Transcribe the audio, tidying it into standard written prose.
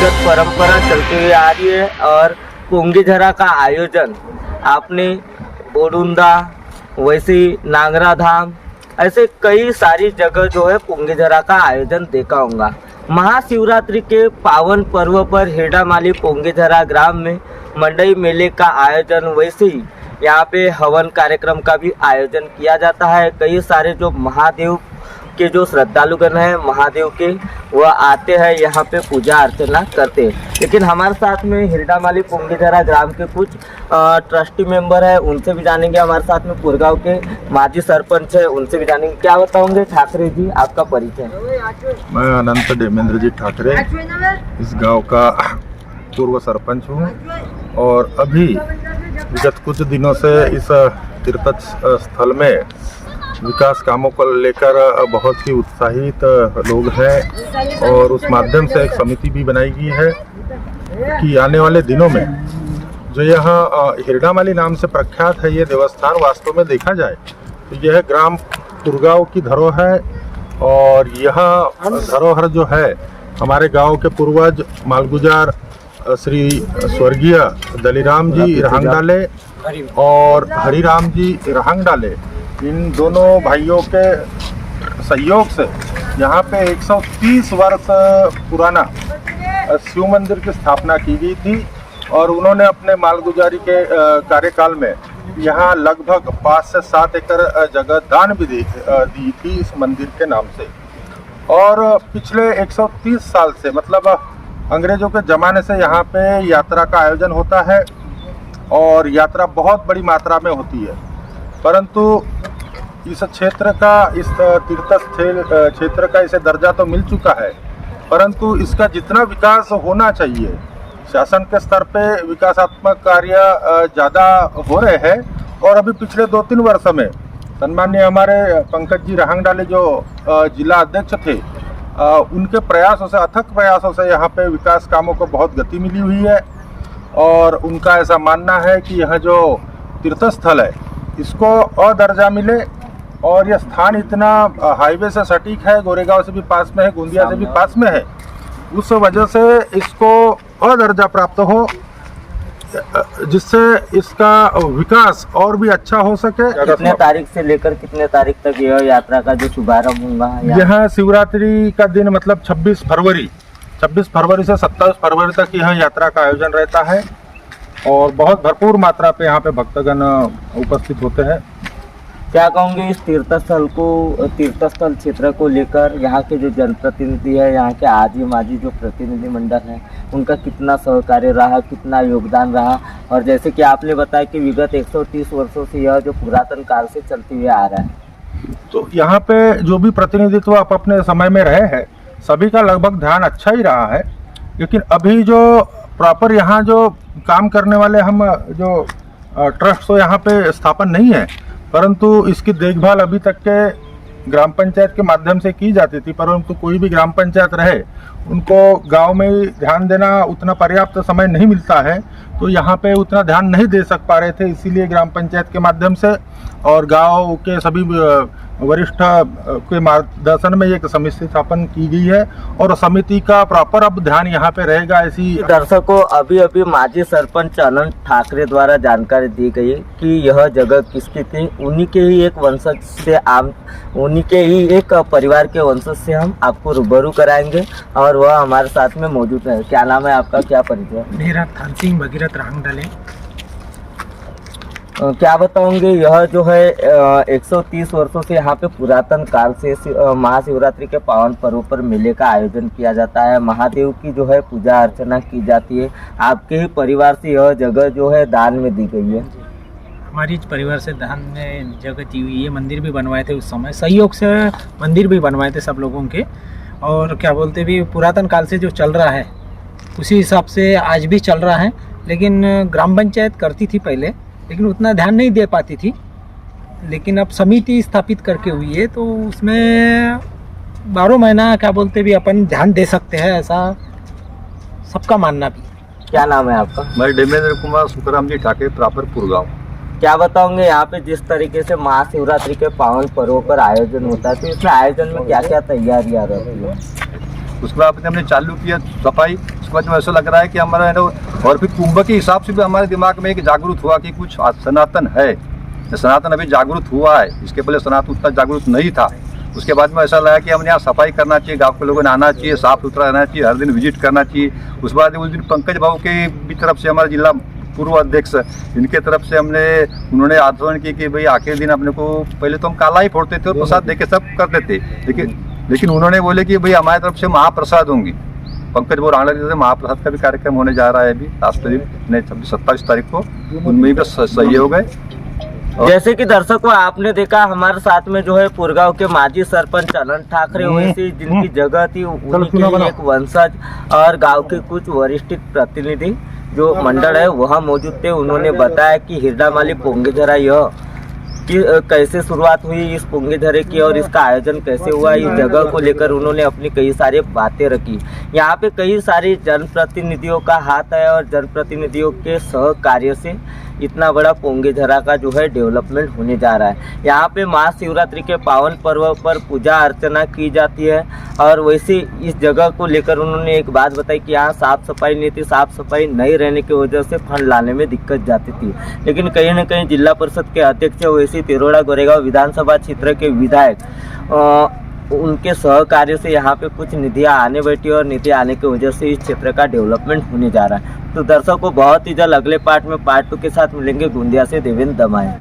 विगत परंपरा चलती हुई आ रही है और पोंगीझरा का आयोजन आपने बोडुंदा, वैसी नांगरा धाम, ऐसे कई सारी जगह जो है पोंगीझरा का आयोजन देखा होगा। महाशिवरात्रि के पावन पर्व पर हेडामाली पोंगीझरा ग्राम में मंडई मेले का आयोजन, वैसे ही यहाँ पे हवन कार्यक्रम का भी आयोजन किया जाता है। कई सारे जो महादेव के जो श्रद्धालुगण हैं महादेव के, वह आते हैं यहाँ पे पूजा अर्चना करते हैं। लेकिन हमारे साथ में हिरडामाली पोंगीझरा ग्राम के कुछ ट्रस्टी मेंबर हैं, उनसे भी जानेंगे। हमारे साथ में पुरगांव के माजी सरपंच है, उनसे भी जानेंगे। क्या बताओगे ठाकरे जी, आपका परिचय? मैं अनंत देवेंद्र जी ठाकरे इस गांव का पूर्व सरपंच हूँ और अभी विगत कुछ दिनों से इस तीर्थ स्थल में विकास कामों को लेकर बहुत ही उत्साहित लोग हैं और उस माध्यम से एक समिति भी बनाई गई है कि आने वाले दिनों में जो यहाँ हिरडामाली नाम से प्रख्यात है ये देवस्थान, वास्तव में देखा जाए तो यह ग्राम पुरगांव की धरोहर है और यह धरोहर जो है हमारे गांव के पूर्वज मालगुजार श्री स्वर्गीय दलीराम जी रहांगडाले और हरिराम जी रहांगडाले, इन दोनों भाइयों के सहयोग से यहाँ पे 130 वर्ष पुराना शिव मंदिर की स्थापना की गई थी और उन्होंने अपने मालगुजारी के कार्यकाल में यहाँ लगभग 5 से 7 एकड़ जगह दान भी दी थी इस मंदिर के नाम से। और पिछले 130 साल से, मतलब अंग्रेजों के ज़माने से यहाँ पे यात्रा का आयोजन होता है और यात्रा बहुत बड़ी मात्रा में होती है। परंतु इस क्षेत्र का, इस तीर्थ क्षेत्र का इसे दर्जा तो मिल चुका है, परंतु इसका जितना विकास होना चाहिए, शासन के स्तर पे विकासात्मक कार्य ज़्यादा हो रहे हैं। और अभी पिछले 2-3 वर्ष में सम्माननीय हमारे पंकज जी रहांगडाले जो जिला अध्यक्ष थे, उनके प्रयासों से, अथक प्रयासों से यहाँ पे विकास कामों को बहुत गति मिली हुई है और उनका ऐसा मानना है कि यह जो तीर्थ स्थल है इसको और दर्जा मिले। और यह स्थान इतना हाईवे से सटीक है, गोरेगांव से भी पास में है, गोंदिया से भी पास में है, उस वजह से इसको और दर्जा प्राप्त हो जिससे इसका विकास और भी अच्छा हो सके। कितने तारीख से लेकर कितने तारीख तक यह यात्रा का जो शुभारंभ होगा? यह शिवरात्रि का दिन, मतलब 26 फरवरी से 27 फरवरी तक यह यात्रा का आयोजन रहता है और बहुत भरपूर मात्रा पे यहाँ पे भक्तगण उपस्थित होते हैं। क्या कहूँगे इस तीर्थस्थल क्षेत्र को लेकर यहाँ के जो जनप्रतिनिधि है, यहाँ के आजी माजी जो प्रतिनिधि मंडल है, उनका कितना सहकार्य रहा, कितना योगदान रहा? और जैसे कि आपने बताया कि विगत 130 वर्षों से यह जो पुरातन काल से चलते हुए आ रहा है, तो यहाँ पे जो भी प्रतिनिधित्व आप अपने समय में रहे हैं सभी का लगभग ध्यान अच्छा ही रहा है। लेकिन अभी जो प्रॉपर यहाँ जो काम करने वाले हम जो ट्रस्ट तो यहाँ पे स्थापन नहीं है, परंतु इसकी देखभाल अभी तक के ग्राम पंचायत के माध्यम से की जाती थी। परंतु कोई भी ग्राम पंचायत रहे, उनको गांव में ही ध्यान देना उतना पर्याप्त समय नहीं मिलता है, तो यहाँ पे उतना ध्यान नहीं दे सक पा रहे थे। इसीलिए ग्राम पंचायत के माध्यम से और गांव के सभी वरिष्ठ के मार्गदर्शन में एक समिति स्थापन की गई है और समिति का प्रॉपर अब ध्यान यहाँ पे रहेगा। ऐसी दर्शकों, अभी माजी सरपंच अनंत ठाकरे द्वारा जानकारी दी गई कि यह जगह किसकी थी। उन्हीं के ही एक वंशज से उन्हीं के ही एक परिवार के वंशज से हम आपको रूबरू कराएंगे और वह हमारे साथ में मौजूद है। क्या नाम है आपका, क्या परिचय? मेरा थान सिंह भगीरथ रहांगडाले। क्या बताओगे यह जो है 130 वर्षों से यहाँ पे पुरातन काल से महाशिवरात्रि के पावन पर्व पर मेले का आयोजन किया जाता है, महादेव की जो है पूजा अर्चना की जाती है। आपके ही परिवार से यह जगह जो है दान में दी गई है? हमारी परिवार से दान में जगह दी हुई है। मंदिर भी बनवाए थे उस समय, सहयोग से मंदिर भी बनवाए थे सब लोगों के। और क्या बोलते भी पुरातन काल से जो चल रहा है उसी हिसाब से आज भी चल रहा है। लेकिन ग्राम पंचायत करती थी पहले, लेकिन उतना ध्यान नहीं दे पाती थी। लेकिन अब समिति स्थापित करके हुई है तो उसमें 12 महीना क्या बोलते भी अपन ध्यान दे सकते हैं, ऐसा सबका मानना भी। क्या नाम है आपका? मैं देवेंद्र कुमार सुखराम जी ठाकरे, प्रॉपर पुरगांव। क्या बताओगे यहाँ पे जिस तरीके से महाशिवरात्रि के पावन पर्व पर आयोजन होता है, तो इसमें आयोजन में क्या क्या तैयारियां रहती है? उसके बाद हमने चालू किया सफाई। उसके बाद में ऐसा लग रहा है कि हमारा है ना, और फिर कुंभ के हिसाब से भी हमारे दिमाग में एक जागरूक हुआ कि कुछ सनातन है, सनातन अभी जागरूक हुआ है। इसके पहले सनातन उतना जागरूक नहीं था। उसके बाद में ऐसा लगा कि हमने यहाँ सफाई करना चाहिए, गाँव के लोगों ने आना चाहिए, साफ़ सुथरा रहना चाहिए, हर दिन विजिट करना चाहिए। उसके बाद उस दिन पंकज बाबू के भी तरफ से हमारे जिला पूर्व अध्यक्ष इनके तरफ से उन्होंने आंदोलन की कि भाई आखिरी दिन अपने को, पहले तो हम काला ही फोड़ते थे और प्रसाद देके सब करते थे, लेकिन उन्होंने बोले कि भाई हमारी तरफ से महाप्रसाद होंगी। पंकज बाबू राणा जी से महाप्रसाद का भी कार्यक्रम होने जा रहा है अभी राष्ट्रीय दिन 27 तारीख को, उनमें भी सहयोग है। जैसे कि दर्शकों आपने देखा हमारे साथ में जो है पुरगांव के माजी सरपंच अनंत ठाकरे वैसी जिनकी जगह थी उनके एक वंशज और गांव के कुछ वरिष्ठ प्रतिनिधि जो मंडल है वहाँ मौजूद थे। उन्होंने बताया कि हिरडामाली पोंगेझरा यह कि कैसे शुरुआत हुई इस पोंगेझरे की और इसका आयोजन कैसे हुआ, इस जगह को लेकर उन्होंने अपनी कई सारी बातें रखी। यहाँ पे कई सारे जनप्रतिनिधियों का हाथ है और जनप्रतिनिधियों के सहकार्य से इतना बड़ा पोंगेझरा का जो है डेवलपमेंट होने जा रहा है। यहाँ पे महाशिवरात्रि के पावन पर्व पर पूजा अर्चना की जाती है और वैसे इस जगह को लेकर उन्होंने एक बात बताई कि यहाँ साफ़ सफाई नहीं थी, साफ़ सफाई नहीं रहने की वजह से फंड लाने में दिक्कत जाती थी। लेकिन कहीं न कहीं जिला परिषद के अध्यक्ष वैसे तिरोड़ा गोरेगांव विधानसभा क्षेत्र के विधायक उनके सहकार्य से यहाँ पे कुछ निधियाँ आने बैठी और निधि आने की वजह से इस क्षेत्र का डेवलपमेंट होने जा रहा है। तो दर्शकों बहुत ही जल्द अगले पार्ट में पार्ट 2 के साथ मिलेंगे। गोंदिया से देवेंद्र दमाया।